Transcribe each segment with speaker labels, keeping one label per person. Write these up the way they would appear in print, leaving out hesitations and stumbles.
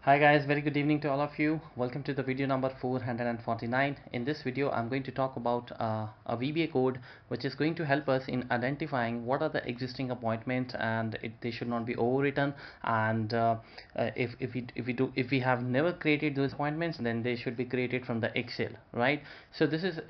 Speaker 1: Hi guys, very good evening to all of you. Welcome to the video number 449. In this video, I'm going to talk about a VBA code which is going to help us in identifying what are the existing appointments and they should not be overwritten. And if we have never created those appointments, then they should be created from the Excel, right? So this is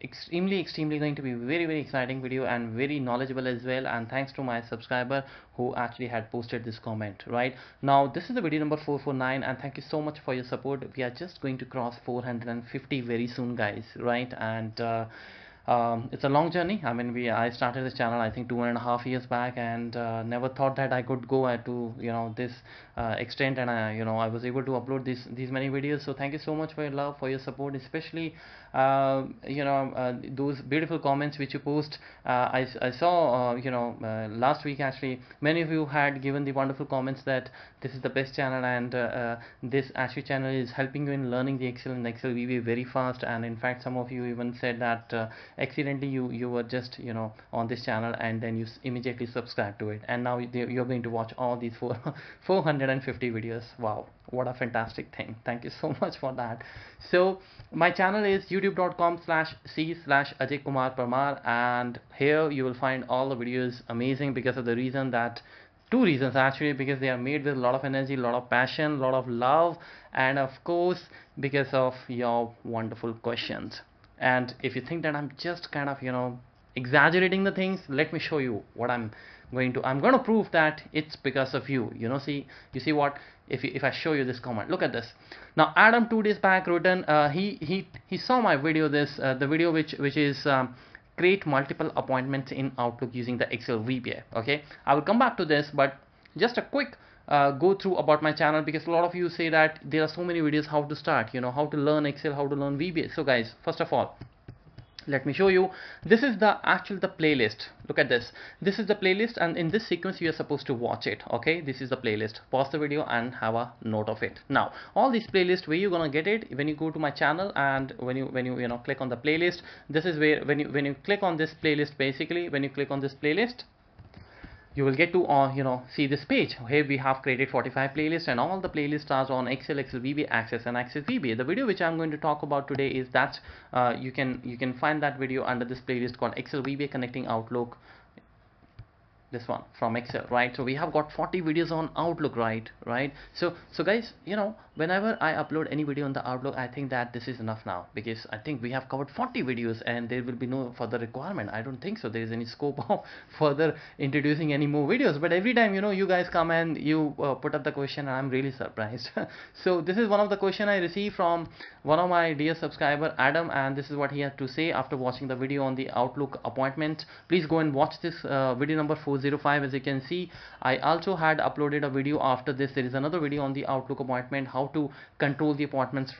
Speaker 1: extremely going to be very exciting video and very knowledgeable as well, and thanks to my subscriber who actually had posted this comment. Right now, this is the video number 449, and thank you so much for your support. We are just going to cross 450 very soon, guys, right? And it's a long journey. I mean, I started this channel I think 2.5 years back, and never thought that I could go to this extent, and I was able to upload these many videos. So thank you so much for your love, for your support, especially those beautiful comments which you post. I saw last week actually many of you had given the wonderful comments that this is the best channel, and this actually channel is helping you in learning the Excel and Excel VBA very fast. And in fact, some of you even said that accidentally you were just on this channel, and then you immediately subscribe to it, and now you're going to watch all these 450 videos. Wow, what a fantastic thing. Thank you so much for that. So my channel is youtube.com/c/Ajay Kumar Parmar, and here you will find all the videos amazing because of the reason that two reasons actually, because they are made with a lot of energy, a lot of passion, a lot of love, and of course because of your wonderful questions. And if you think that I'm just kind of exaggerating the things, let me show you what I'm going to prove that it's because of you. You see what, if I show you this comment, look at this. Now Adam 2 days back written, he saw my video, the video which is create multiple appointments in Outlook using the Excel VBA. Okay, I will come back to this, but just a quick go through about my channel, because a lot of you say that there are so many videos how to start, how to learn Excel, how to learn VBA. So guys, first of all, let me show you. This is the playlist. Look at this. This is the playlist, and in this sequence you are supposed to watch it. Okay, this is the playlist. Pause the video and have a note of it. Now all these playlists, where you're gonna get it, when you go to my channel, and when you click on the playlist, this is where when you click on this playlist, basically when you click on this playlist, you will get to see this page. Here we have created 45 playlists, and all the playlists are on Excel, Excel VBA, Access, and Access VBA. The video which I'm going to talk about today is that you can find that video under this playlist called Excel VBA Connecting Outlook. This one from Excel, right? So we have got 40 videos on Outlook, right? So guys, whenever I upload any video on the Outlook, I think that this is enough now, because I think we have covered 40 videos and there will be no further requirement. I don't think so there is any scope of further introducing any more videos. But every time you guys come and you put up the question, and I'm really surprised. So this is one of the question I received from one of my dear subscriber, Adam, and this is what he had to say after watching the video on the Outlook appointment. Please go and watch this video number 405. As you can see, I also had uploaded a video after this. There is another video on the Outlook appointment, how to control the appointments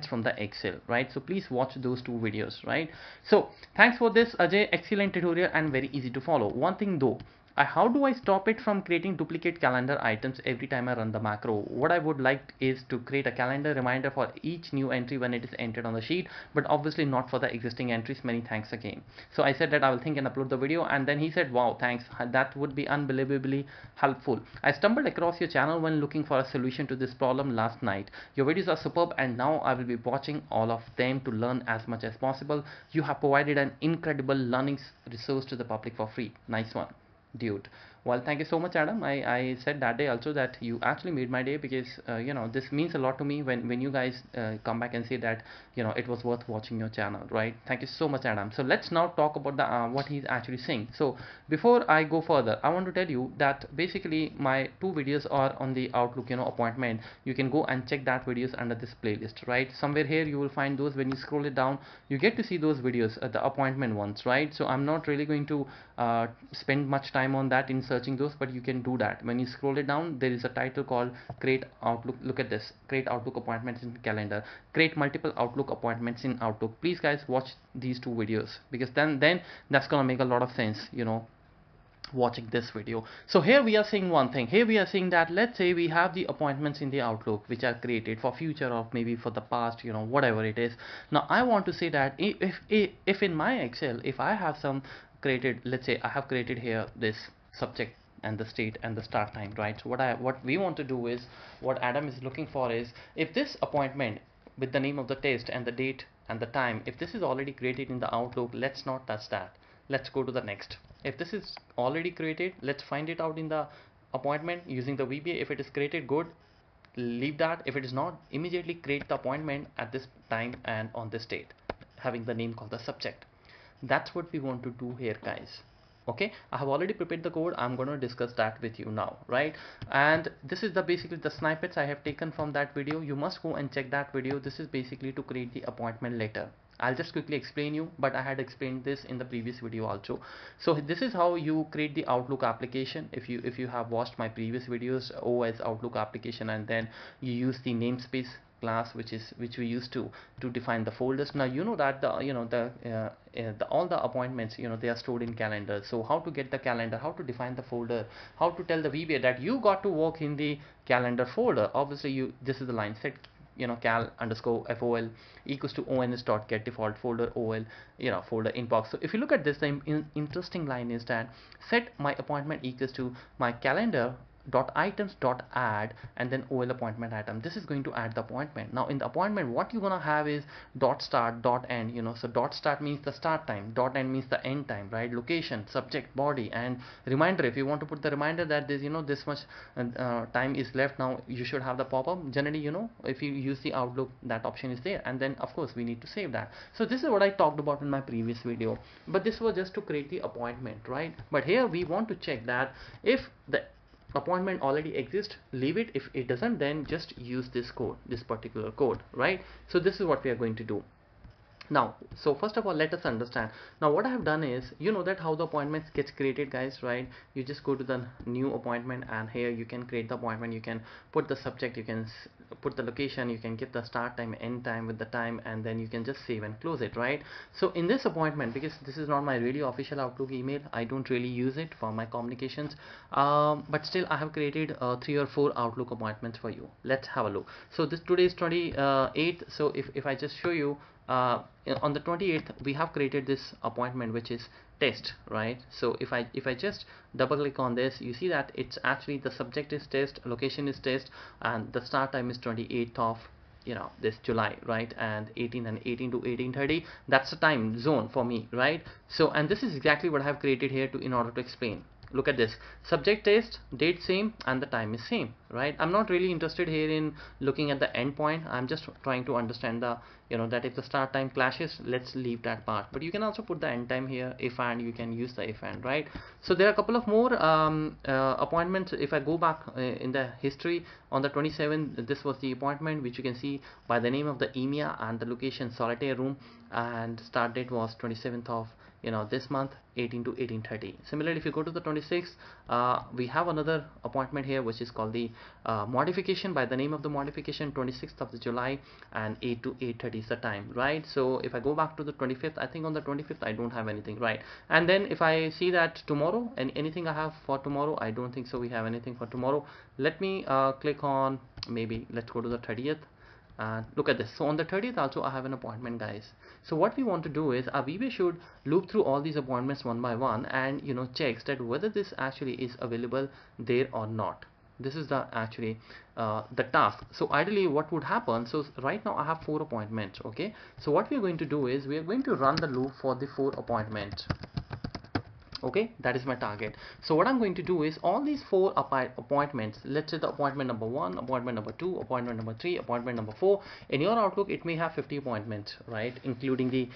Speaker 1: from the Excel, right? So please watch those two videos, right? So thanks for this, Ajay. Excellent tutorial and very easy to follow. One thing though, how do I stop it from creating duplicate calendar items every time I run the macro? What I would like is to create a calendar reminder for each new entry when it is entered on the sheet, but obviously not for the existing entries. Many thanks again. So I said that I will think and upload the video, and then he said, wow, thanks, that would be unbelievably helpful. I stumbled across your channel when looking for a solution to this problem last night. Your videos are superb, and now I will be watching all of them to learn as much as possible. You have provided an incredible learning resource to the public for free. Nice one, dude. Well, thank you so much, Adam. I said that day also that you actually made my day, because this means a lot to me when you guys come back and say that it was worth watching your channel, right? Thank you so much, Adam. So let's now talk about the what he's actually saying. So before I go further, I want to tell you that basically my two videos are on the Outlook appointment. You can go and check that videos under this playlist, right? Somewhere here you will find those. When you scroll it down, you get to see those videos, the appointment ones, right? So I'm not really going to spend much time on that in searching those, but you can do that. When you scroll it down, there is a title called Create Outlook. Look at this: Create Outlook Appointments in Calendar, create multiple Outlook appointments in Outlook. Please guys, watch these two videos, because then that's gonna make a lot of sense, watching this video. So here we are seeing one thing. Here we are seeing that, let's say we have the appointments in the Outlook which are created for future or maybe for the past, whatever it is. Now I want to say that if in my Excel, if I have some created, let's say I have created here this subject and the state and the start time, right? So what we want to do is, what Adam is looking for is, if this appointment with the name of the test and the date and the time, if this is already created in the Outlook, let's not touch that. Let's go to the next. If this is already created, let's find it out in the appointment using the VBA. If it is created, good, leave that. If it is not, immediately create the appointment at this time and on this date, having the name called the subject. That's what we want to do here, guys. Okay, I have already prepared the code. I'm going to discuss that with you now, right? And this is the basically the snippets I have taken from that video. You must go and check that video. This is basically to create the appointment letter. I'll just quickly explain you, but I had explained this in the previous video also. So this is how you create the Outlook application. If you have watched my previous videos, OS Outlook application, and then you use the namespace class, which we used to define the folders. Now you know that all the appointments, they are stored in calendar. So how to get the calendar, how to define the folder, how to tell the VBA that you got to work in the calendar folder. Obviously this is the line, set cal underscore fol equals to ons dot get default folder ol folder inbox. So if you look at this, the interesting line is that set my appointment equals to my calendar dot items dot add and then ol appointment item. This is going to add the appointment. Now in the appointment, what you're gonna have is dot start dot end. So dot start means the start time, dot end means the end time, right? Location, subject, body, and reminder. If you want to put the reminder that there's this much time is left, now you should have the pop-up. Generally, if you use the Outlook, that option is there, and then of course we need to save that. So this is what I talked about in my previous video, but this was just to create the appointment, right? But here we want to check that if the appointment already exists, leave it. If it doesn't, then just use this code, this particular code, right? So this is what we are going to do now. So first of all, let us understand. Now what I have done is, that how the appointments gets created, guys, right? You just go to the new appointment, and here you can create the appointment. You can put the subject, you can put the location, you can give the start time, end time with the time, and then you can just save and close it, right? So in this appointment, because this is not my really official Outlook email, I don't really use it for my communications, but still I have created 3 or 4 Outlook appointments for you. Let's have a look. So today is 28th. So if I just show you, on the 28th we have created this appointment, which is test, right? So if I just double click on this, you see that it's actually the subject is test, location is test, and the start time is 28th of this July, right? And 18 to 18:30, that's the time zone for me, right? So, and this is exactly what I have created here in order to explain. Look at this, subject test, date same, and the time is same, right? I'm not really interested here in looking at the endpoint. I'm just trying to understand the that if the start time clashes, let's leave that part. But you can also put the end time here, if and, you can use the if and, right? So there are a couple of more appointments. If I go back in the history, on the 27th, this was the appointment, which you can see by the name of the EMEA and the location solitaire room, and start date was 27th of this month, 18 to 18:30. Similarly, if you go to the 26th, we have another appointment here, which is called the modification, by the name of the modification, 26th of the July, and 8 to 8:30 is the time, right? So if I go back to the 25th, I think on the 25th I don't have anything, right? And then if I see that tomorrow, and anything I have for tomorrow, I don't think so we have anything for tomorrow. Let me click on, maybe let's go to the 30th. Look at this. So on the 30th also I have an appointment, guys. So what we want to do is, our VBA should loop through all these appointments one by one, and checks that whether this actually is available there or not. This is the actually the task. So ideally what would happen, so right now I have 4 appointments, okay? So what we are going to do is, we are going to run the loop for the 4 appointments. Okay, that is my target. So what I'm going to do is, all these 4 appointments, let's say the appointment number 1, appointment number 2, appointment number 3, appointment number 4, in your Outlook it may have 50 appointments, right? Including the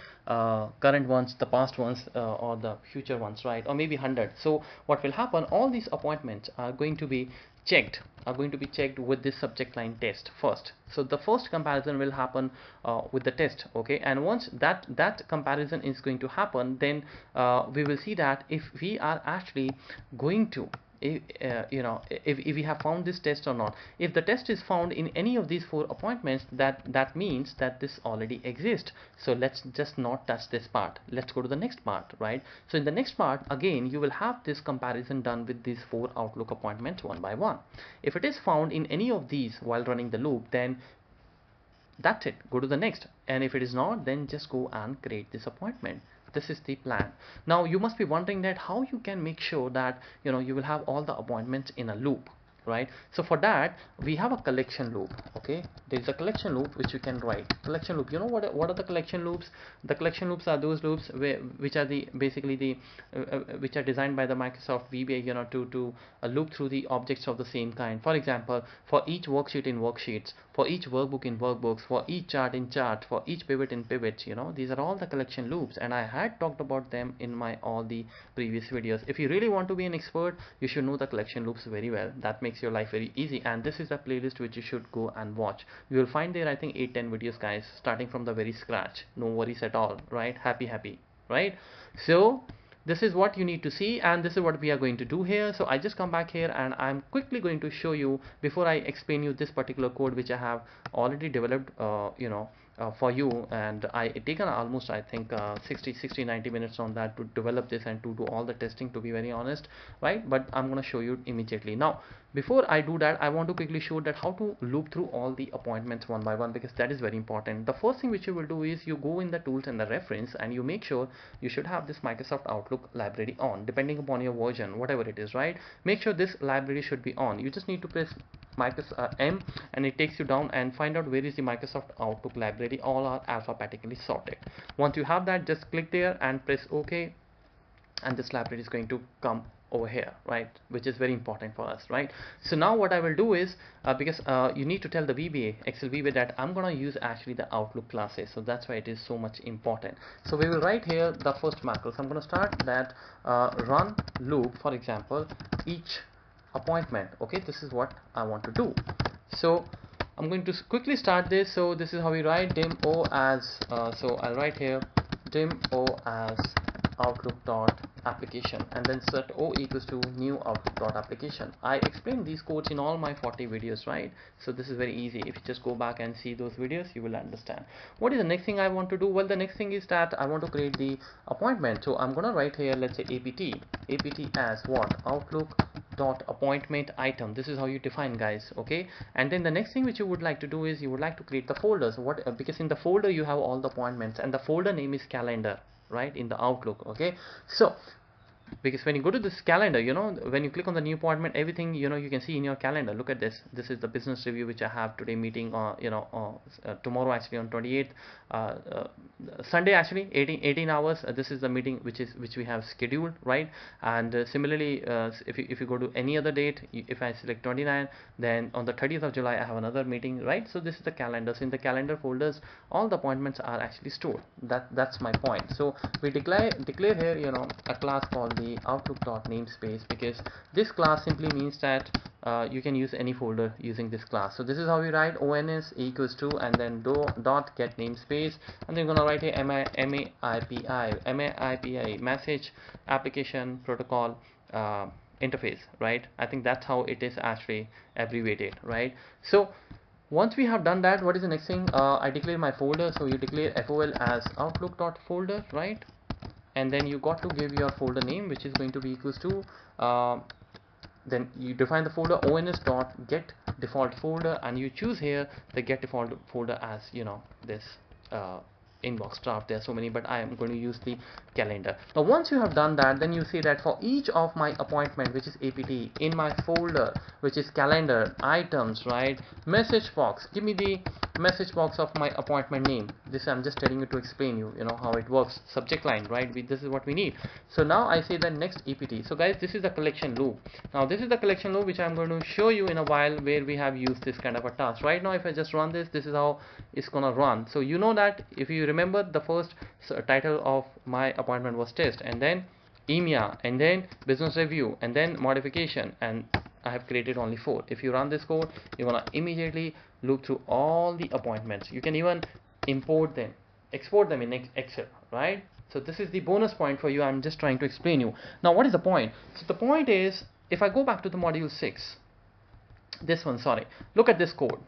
Speaker 1: current ones, the past ones, or the future ones, right? Or maybe 100. So what will happen, all these appointments are going to be checked with this subject line test first. So the first comparison will happen with the test, okay? And once that comparison is going to happen, then we will see that if we are actually going to if we have found this test or not. If the test is found in any of these 4 appointments, that means that this already exists. So let's just not touch this part. Let's go to the next part, right? So in the next part, again, you will have this comparison done with these 4 Outlook appointments one by one. If it is found in any of these while running the loop, then that's it, go to the next. And if it is not, then just go and create this appointment. This is the plan. Now you must be wondering that how you can make sure that you will have all the appointments in a loop, right? So for that we have a collection loop. Okay, there is a collection loop which you can write. Collection loop, what are the collection loops? The collection loops are those loops which are the basically the which are designed by the Microsoft VBA, to loop through the objects of the same kind. For example, for each worksheet in worksheets, for each workbook in workbooks, for each chart in chart, for each pivot in pivots. These are all the collection loops, and I had talked about them in my all the previous videos. If you really want to be an expert, you should know the collection loops very well. That makes your life very easy, and this is the playlist which you should go and watch. You will find there I think 8-10 videos, guys, starting from the very scratch. No worries at all, right? Happy, right? So this is what you need to see, and this is what we are going to do here. So I just come back here and I'm quickly going to show you, before I explain you this particular code which I have already developed for you, and I taken almost I think 90 minutes on that to develop this and to do all the testing, to be very honest, right? But I'm going to show you immediately. Now before I do that, I want to quickly show that how to loop through all the appointments one by one, because that is very important. The first thing which you will do is you go in the tools and the reference, and you make sure you should have this Microsoft Outlook library on, depending upon your version, whatever it is, right? Make sure this library should be on. You just need to press M, and it takes you down and find out where is the Microsoft Outlook library. All are alphabetically sorted. Once you have that, just click there and press OK, and this library is going to come over here, right? Which is very important for us, right? So now what I will do is because you need to tell the VBA, Excel VBA, that I'm gonna use actually the Outlook classes, so that's why it is so much important. So we will write here the first macro. So I'm gonna start that run loop, for example, each appointment. Okay, this is what I want to do. So I'm going to quickly start this. So this is how we write dim o as so I'll write here dim o as outlook.application, and then set o equals to new outlook.application. I explained these codes in all my 40 videos, right? So this is very easy. If you just go back and see those videos, you will understand. What is the next thing I want to do? Well, the next thing is that I want to create the appointment. So I'm gonna write here, let's say apt as what? Outlook.appointment item. This is how you define, guys. Okay, and then the next thing which you would like to do is you would like to create the folders. Because in the folder you have all the appointments, and the folder name is calendar, right, in the Outlook. Okay, so because when you go to this calendar, when you click on the new appointment, everything you can see in your calendar. Look at this. This is the business review which I have today, meeting tomorrow, actually on 28th, Sunday, actually 18 hours. This is the meeting which we have scheduled, right? And similarly, if you go to any other date, if I select 29, then on the 30th of July I have another meeting, right? So this is the calendar. So in the calendar folders, all the appointments are actually stored. That's my point. So we declare here a class called the Outlook.namespace, because this class simply means that you can use any folder using this class. So this is how we write ons equals to, and then dot get namespace, and then we're gonna write a MAPI message application protocol interface, right? I think that's how it is actually abbreviated, right? So once we have done that, what is the next thing? I declare my folder. So you declare fol as outlook.folder, right? And then you got to give your folder name, which is going to be equals to then you define the folder ons.get default folder, and you choose here the get default folder as this inbox draft. There are so many, but I am going to use the calendar. Now once you have done that, then you say that for each of my appointment, which is apt, in my folder which is calendar items, right, message box, give me the message box of my appointment name. This I'm just telling you to explain you how it works. Subject line, right? This is what we need. So now I say the next apt. So guys, this is the collection loop. Now this is the collection loop which I'm going to show you in a while, where we have used this kind of a task. Right now if I just run this is how it's gonna run. So that if you remember, the first title of my appointment was test, and then EMEA, and then business review, and then modification, and I have created only 4. If you run this code, you're gonna immediately look through all the appointments. You can even import them, export them in Excel, right? So this is the bonus point for you. I'm just trying to explain you. Now what is the point? So the point is, if I go back to the module 6, this one, sorry, look at this code.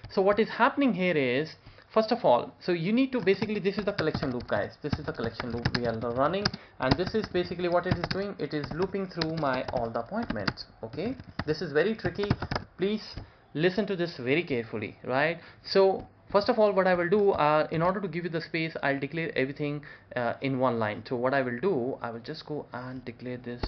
Speaker 1: So what is happening here is, first of all, so you need to basically, this is the collection loop, guys. This is the collection loop we are running, and this is basically what it is doing. It is looping through all the appointments. Okay, this is very tricky. Please listen to this very carefully, right? So first of all, what I will do, in order to give you the space, I'll declare everything in one line. So what I will do, I will just go and declare this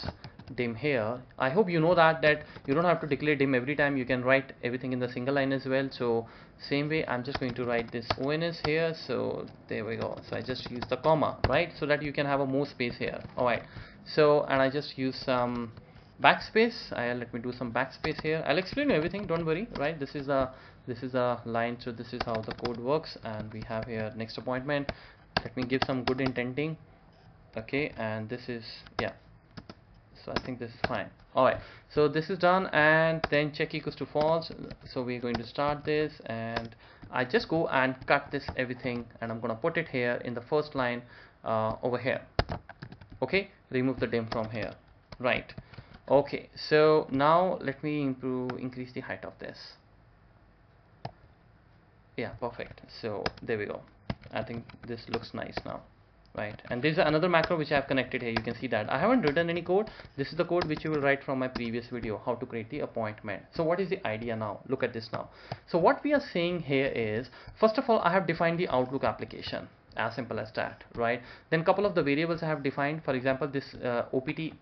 Speaker 1: dim here. I hope you know that you don't have to declare dim every time. You can write everything in the single line as well. So same way, I'm just going to write this ONS here. So there we go. So I just use the comma, right, so that you can have a more space here. All right. So, and I just use some backspace. Let me do some backspace here. I'll explain you everything, don't worry, right? This is a line, so this is how the code works. And we have here next appointment. Let me give some good indenting. Okay, and this is, yeah, so I think this is fine. All right, so this is done, and then check equals to false. So we're going to start this, and I just go and cut this everything, and I'm gonna put it here in the first line over here. Okay, remove the dim from here, right? Okay, so now let me increase the height of this. Yeah, perfect. So there we go. I think this looks nice now, right? And there's another macro which I have connected here. You can see that I haven't written any code. This is the code which you will write from my previous video, how to create the appointment. So what is the idea now? Look at this now. So what we are saying here is, first of all, I have defined the Outlook application. As simple as that, right? Then couple of the variables I have defined. For example, this OPT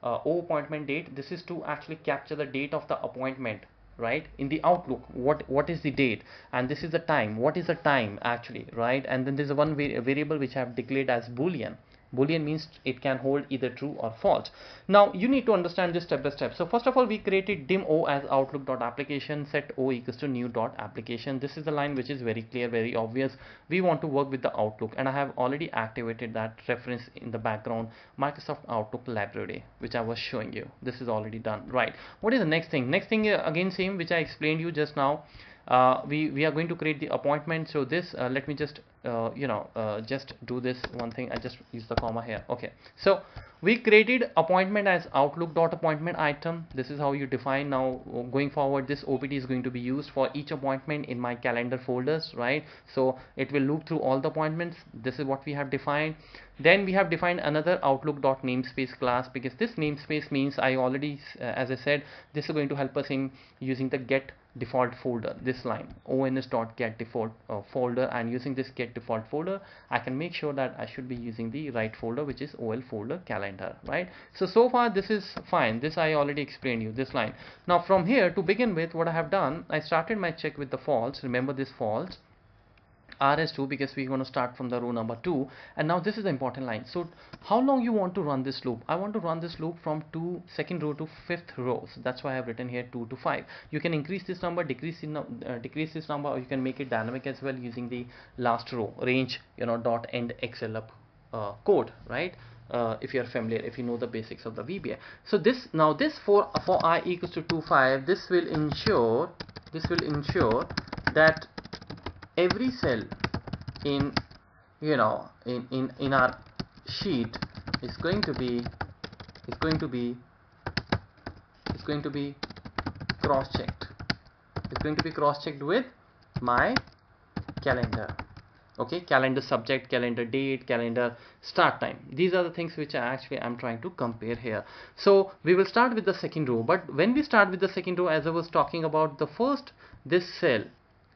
Speaker 1: O appointment date, this is to actually capture the date of the appointment, right, in the Outlook. What is the date, and this is the time. What is the time actually, right? And then there's one variable which I have declared as boolean. Boolean means it can hold either true or false. Now you need to understand this step by step. So first of all, we created dim O as outlook.application, set O equals to new.application. This is the line which is very clear, very obvious. We want to work with the Outlook, and I have already activated that reference in the background, Microsoft Outlook library, which I was showing you. This is already done, right? What is the next thing? Next thing, again same which I explained you just now. We are going to create the appointment. So this let me just just do this one thing. I just use the comma here. Okay, so we created appointment as outlook.appointment item. This is how you define. Now going forward, this OPT is going to be used for each appointment in my calendar folders, right? So it will loop through all the appointments. This is what we have defined. Then we have defined another outlook.namespace class, because this namespace means I already as I said, this is going to help us in using the get default folder, this line ons.get default folder, and using this get default folder I can make sure that I should be using the right folder, which is OL folder calendar, right? So far this is fine. This I already explained you, this line. Now from here, to begin with, what I have done, I started my check with the false. Remember this false RS2, because we're going to start from the row number 2. And now this is the important line. So how long you want to run this loop? I want to run this loop from second row to 5th row. So that's why I have written here 2 to 5. You can increase this number, decrease this number, or you can make it dynamic as well using the last row range, dot end XLUP code, right? If you are familiar, if you know the basics of the VBA. So this for I equals to 2 5, this will ensure that every cell in in our sheet is going to be cross-checked. It's going to be cross-checked with my calendar. Okay, calendar subject, calendar date, calendar start time. These are the things which I'm trying to compare here. So we will start with the second row, but when we start with the second row, as I was talking about, the first, this cell,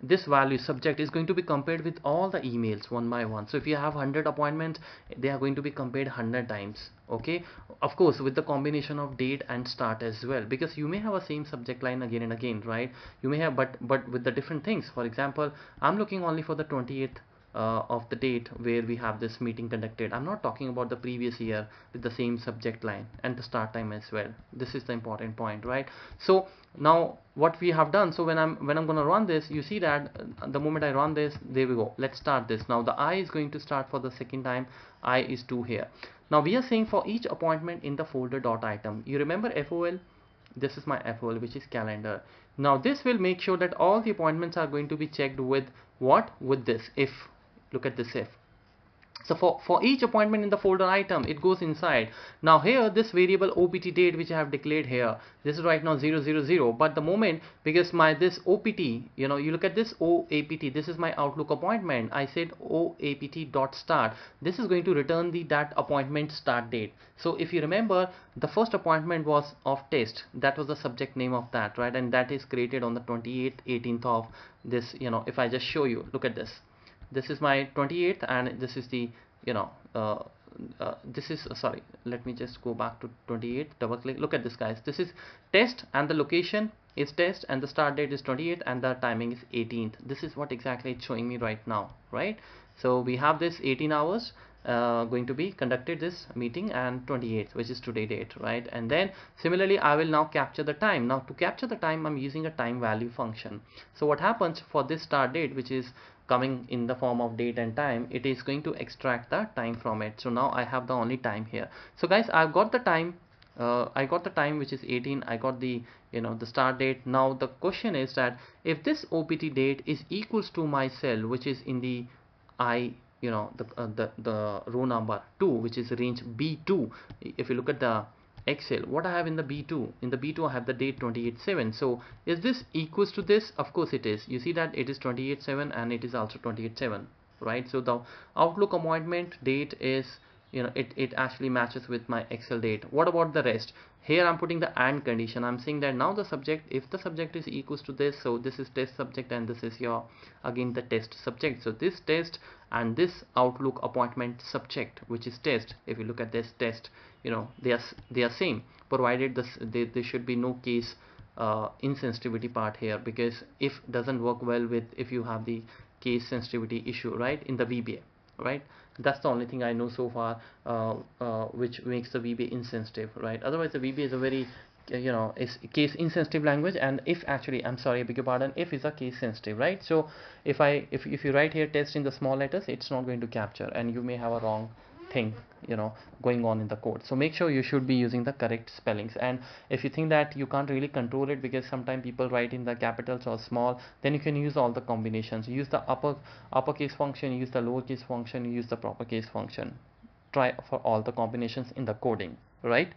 Speaker 1: this value subject is going to be compared with all the emails one by one. So if you have 100 appointments, they are going to be compared 100 times. Okay, of course with the combination of date and start as well, because you may have a same subject line again and again, right? You may have, but with the different things. For example, I'm looking only for the 28th of the date where we have this meeting conducted. I'm not talking about the previous year with the same subject line and the start time as well. This is the important point, right? So now what we have done, so when I'm going to run this, you see that the moment I run this, there we go. Let's start this. Now the I is going to start for the second time. I is 2 here. Now we are saying for each appointment in the folder dot item, you remember FOL? This is my FOL, which is calendar. Now this will make sure that all the appointments are going to be checked with what? With this if. Look at this if. So for each appointment in the folder item, it goes inside. Now here, this variable OPT date which I have declared here, this is right now 000. But the moment, because my this OPT, you know, you look at this OAPT, this is my Outlook appointment. I said OAPT dot start. This is going to return the that appointment start date. So if you remember, the first appointment was of test. That was the subject name of that, right? And that is created on the 28th, 18th of this. You know, if I just show you, look at this. This is my 28th, and this is the, you know, this is sorry, let me just go back to 28th, double click, look at this, guys. This is test, and the location is test, and the start date is 28th, and the timing is 18th. This is what exactly it's showing me right now, right? So we have this 18 hours going to be conducted this meeting, and 28th, which is today date, right? And then similarly, I will now capture the time. Now to capture the time, I'm using a time value function. So what happens for this start date, which is coming in the form of date and time, it is going to extract the time from it. So now I have the only time here. So guys, I've got the time, I got the time which is 18, I got the, you know, the start date. Now the question is that if this OPT date is equals to my cell which is in the you know, the row number 2, which is range B2. If you look at the Excel, what I have in the B2, in the B2 I have the date 28/7. So is this equals to this? Of course it is. You see that it is 28/7 and it is also 28/7, right? So the Outlook appointment date is, you know, it actually matches with my Excel date. What about the rest? Here I'm putting the AND condition. I'm saying that now the subject, if the subject is equals to this, so this is test subject and this is your, again, the test subject. So this test and this Outlook appointment subject, which is test, if you look at this test, you know, they are same, provided this there should be no case insensitivity part here, because if doesn't work well with if you have the case sensitivity issue, right, in the VBA, right? That's the only thing I know so far, which makes the VBA insensitive, right? Otherwise the VBA is a very you know, is case insensitive language, and if actually, I'm sorry, I beg your pardon, if is a case sensitive, right? So if you write here test in the small letters, it's not going to capture, and you may have a wrong thing, you know, going on in the code. So make sure you should be using the correct spellings. And if you think that you can't really control it because sometimes people write in the capitals or small, then you can use all the combinations. Use the uppercase function, use the lowercase function, use the proper case function. Try for all the combinations in the coding, right?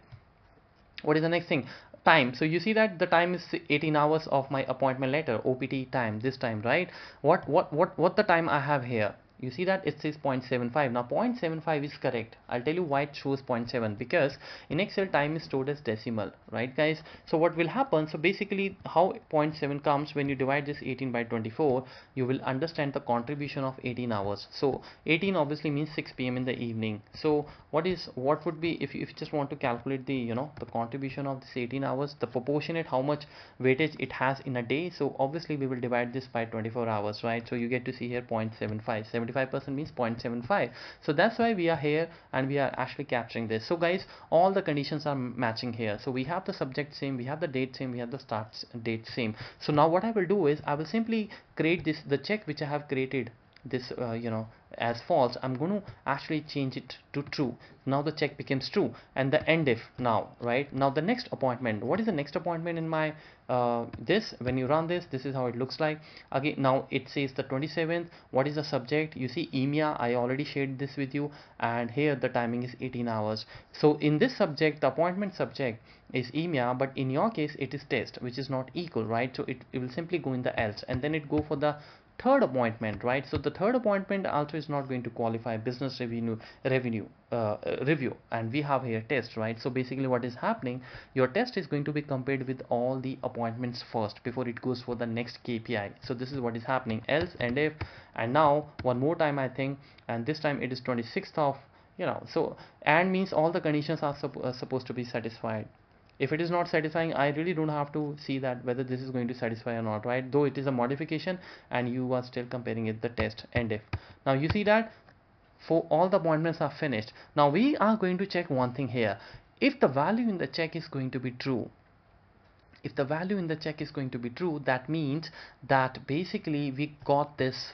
Speaker 1: What is the next thing? Time. So you see that the time is 18 hours of my appointment letter, OPT time, this time, right? What the time I have here? You see that it says 0.75. Now 0.75 is correct. I'll tell you why it shows 0.7, because in Excel time is stored as decimal, right, guys? So what will happen, so basically how 0.7 comes, when you divide this 18 by 24, you will understand the contribution of 18 hours. So 18 obviously means 6 p.m. in the evening. So what would be, if you just want to calculate the, you know, the contribution of this 18 hours, the proportionate, how much weightage it has in a day. So obviously we will divide this by 24 hours, right? So you get to see here 0.75. 75% means 0.75. So that's why we are here and we are actually capturing this. So guys, all the conditions are matching here. So we have the subject same, we have the date same, we have the start date same. So now what I will do is I will simply create this, the check which I have created this you know, as false, I'm going to actually change it to true. Now the check becomes true, and the end if now, right? Now the next appointment, what is the next appointment in my this, when you run this, this is how it looks like. Again, now it says the 27th. What is the subject? You see EMEA, I already shared this with you, and here the timing is 18 hours. So in this subject, the appointment subject is EMEA, but in your case it is test, which is not equal, right? So it will simply go in the else, and then it go for the third appointment, right? So the third appointment also is not going to qualify business review, and we have here test, right? So basically what is happening, your test is going to be compared with all the appointments first before it goes for the next KPI. So this is what is happening, else and if, and now one more time I think, and this time it is 26th of, you know, so and means all the conditions are supposed to be satisfied. If it is not satisfying, I really don't have to see that whether this is going to satisfy or not, right? Though it is a modification and you are still comparing it the test and if. Now you see that for all the appointments are finished. Now we are going to check one thing here. If the value in the check is going to be true, if the value in the check is going to be true, that means that basically we got this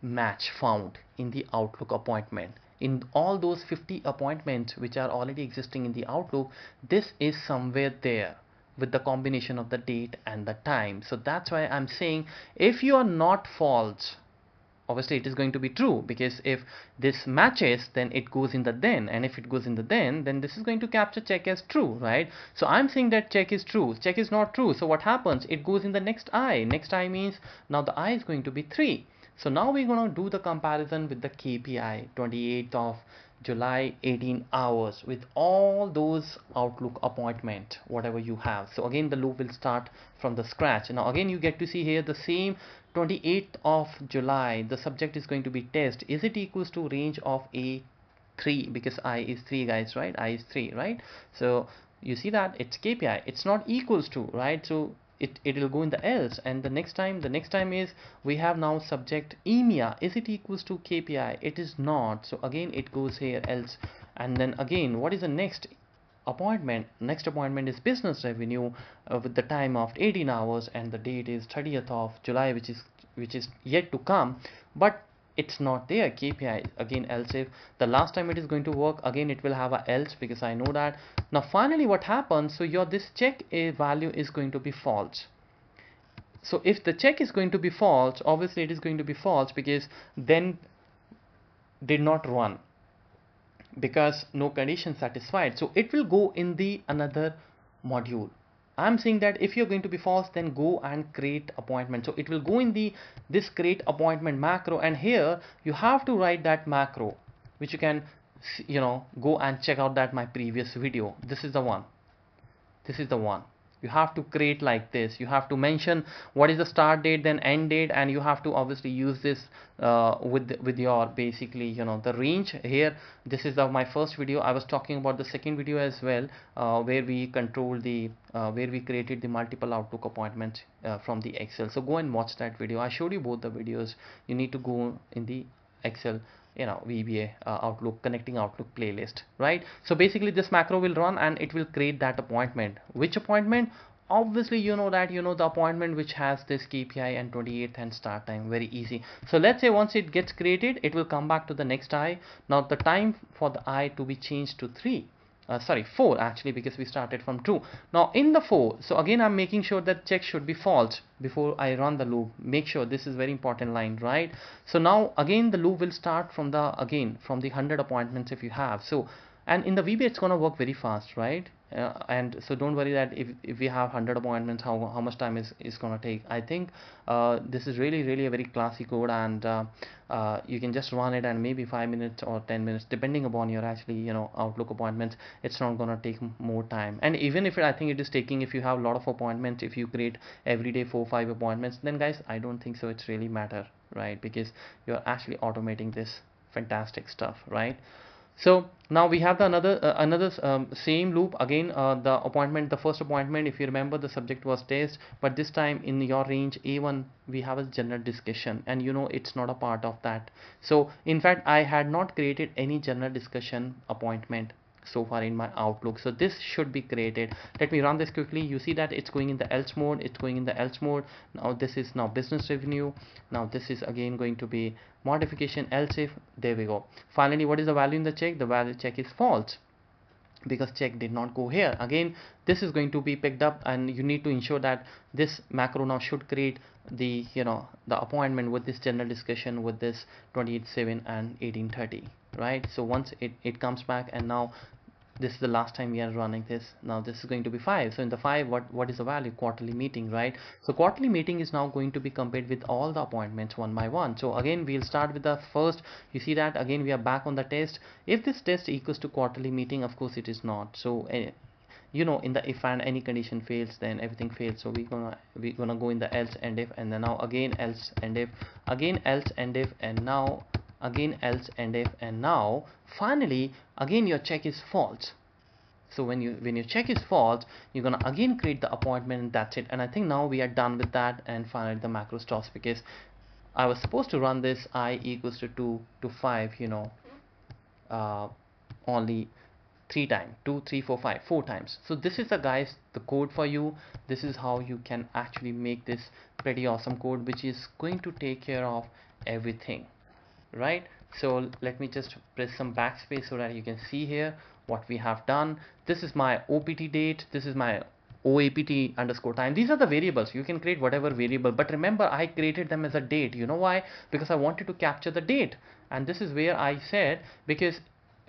Speaker 1: match found in the Outlook appointment. In all those 50 appointments which are already existing in the Outlook, this is somewhere there with the combination of the date and the time. So that's why I'm saying, if you are not false, obviously it is going to be true, because if this matches, then it goes in the then, and if it goes in the then this is going to capture check as true, right? So I'm saying that check is true, check is not true. So what happens? It goes in the next I. Next I means now the I is going to be 3. So now we're going to do the comparison with the KPI 28th of July, 18 hours, with all those Outlook appointment whatever you have. So again the loop will start from the scratch. Now again you get to see here the same 28th of July. The subject is going to be test. Is it equals to range of A3, because I is 3 guys, right? I is 3, right? So you see that it's KPI, it's not equals to, right? So it will go in the else. And the next time is we have now subject EMEA. Is it equals to KPI? It is not. So again it goes here else. And then again, what is the next appointment? Next appointment is business revenue, with the time of 18 hours, and the date is 30th of July, which is yet to come, but it's not there. KPI, again else. If the last time it is going to work, again it will have a else, because I know that. Now finally what happens? So your this check a value is going to be false. So if the check is going to be false, obviously it is going to be false, because then did not run, because no condition satisfied. So it will go in the another module. I'm saying that if you're going to be false, then go and create appointment. So it will go in the this create appointment macro, and here you have to write that macro, which you can go and check out that my previous video. This is the one. This is the one. You have to create like this. You have to mention what is the start date, then end date, and you have to obviously use this with your basically the range here. This is my first video. I was talking about the second video as well, where we control the where we created the multiple Outlook appointments from the Excel. So go and watch that video. I showed you both the videos. You need to go in the Excel VBA Outlook connecting Outlook playlist, right? So basically this macro will run and it will create that appointment. Which appointment? Obviously that the appointment which has this KPI and 28th and start time. Very easy. So let's say once it gets created, it will come back to the next I. Now the time for the I to be changed to 3, sorry 4 actually, because we started from 2. Now in the 4, so again I'm making sure that check should be false before I run the loop. Make sure, this is very important line, right? So now again the loop will start from the 100 appointments if you have. So, and in the VBA it's gonna work very fast, right? And so don't worry that if we have 100 appointments, how much time is gonna take. I think this is really a very classy code, and you can just run it, and maybe 5 minutes or 10 minutes depending upon your actually Outlook appointments. It's not gonna take more time. And even if I think it is taking, if you have a lot of appointments, if you create every day 4-5 appointments, then guys I don't think so it's really matter, right? Because you're actually automating this fantastic stuff, right? So now we have the another same loop again. The first appointment, if you remember, the subject was test, but this time in your range A1 we have a general discussion, and it's not a part of that. So in fact I had not created any general discussion appointment so far in my Outlook, so this should be created. Let me run this quickly. You see that it's going in the else mode. It's going in the else mode. Now this is now business revenue. Now this is again going to be modification else if. There we go. Finally, what is the value in the check? The value check is false, because check did not go here. Again this is going to be picked up, and you need to ensure that this macro now should create the the appointment with this general discussion with this 28/7 and 18:30, right? So once it comes back, and now this is the last time we are running this. Now this is going to be 5. So in the 5, what is the value? Quarterly meeting, right? So quarterly meeting is now going to be compared with all the appointments one by one. So again we'll start with the first. You see that again we are back on the test. If this test equals to quarterly meeting, of course it is not. So in the if and any condition fails, then everything fails. So we're gonna go in the else and if, and then now again else and if, again else and if, and now again else and if, and now finally again your check is false. So when your check is false, you're gonna again create the appointment, and that's it. And I think now we are done with that, and finally the macro stops, because I was supposed to run this I equals to 2 to 5 only 3 times, 2 3 4 5 4 times. So this is the guys the code for you. This is how you can actually make this pretty awesome code, which is going to take care of everything, right? So let me just press some backspace so that you can see here what we have done. This is my OPT date, this is my OAPT underscore time. These are the variables. You can create whatever variable, but remember I created them as a date. You know why? Because I wanted to capture the date, and this is where I said, because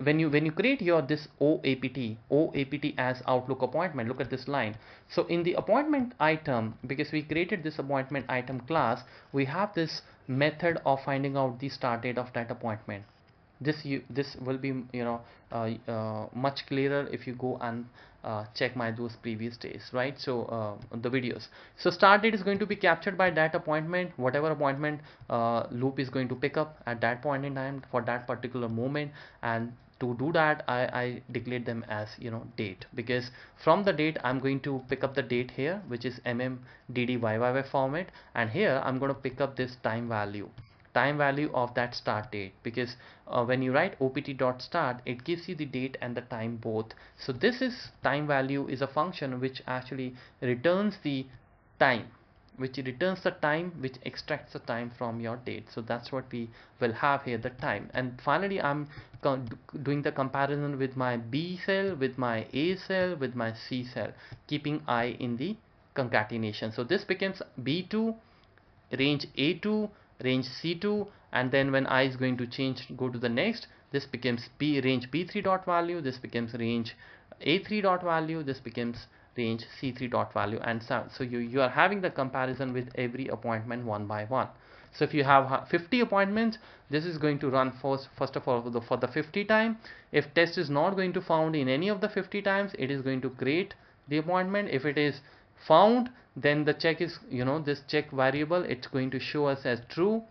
Speaker 1: when you create your this OAPT as Outlook appointment, look at this line. So in the appointment item, because we created this appointment item class, we have this method of finding out the start date of that appointment. This will be, you know, much clearer if you go and check my those previous days, right? So the videos. So start date is going to be captured by that appointment, whatever appointment loop is going to pick up at that point in time for that particular moment. And to do that, I declared them as, you know, date, because from the date I'm going to pick up the date here, which is MMDDYYY format, and here I'm going to pick up this time value of that start date, because when you write opt.start, it gives you the date and the time both. So this is time value is a function which actually returns the time, which extracts the time from your date. So that's what we will have here, the time. And finally I'm doing the comparison with my B cell, with my A cell, with my C cell, keeping I in the concatenation. So this becomes B2, range A2, range C2, and then when I is going to change, go to the next, this becomes range B3 dot value, this becomes range A3 dot value, this becomes range C3 dot value, and so you are having the comparison with every appointment one by one. So if you have 50 appointments, this is going to run first of all for the 50 time. If test is not going to found in any of the 50 times, it is going to create the appointment. If it is found, then the check is, you know, this check variable, it's going to show us as true,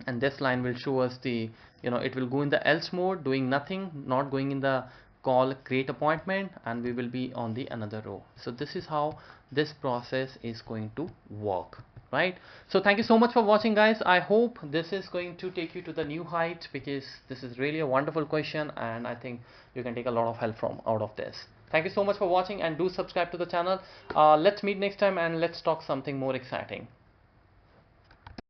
Speaker 1: and this line will show us the, you know, it will go in the else mode, doing nothing, not going in the call create appointment, and we will be on the another row. So this is how this process is going to work, right? So thank you so much for watching, guys. I hope this is going to take you to the new height, because this is really a wonderful question, and I think you can take a lot of help from out of this. Thank you so much for watching, and do subscribe to the channel. Let's meet next time, and let's talk something more exciting.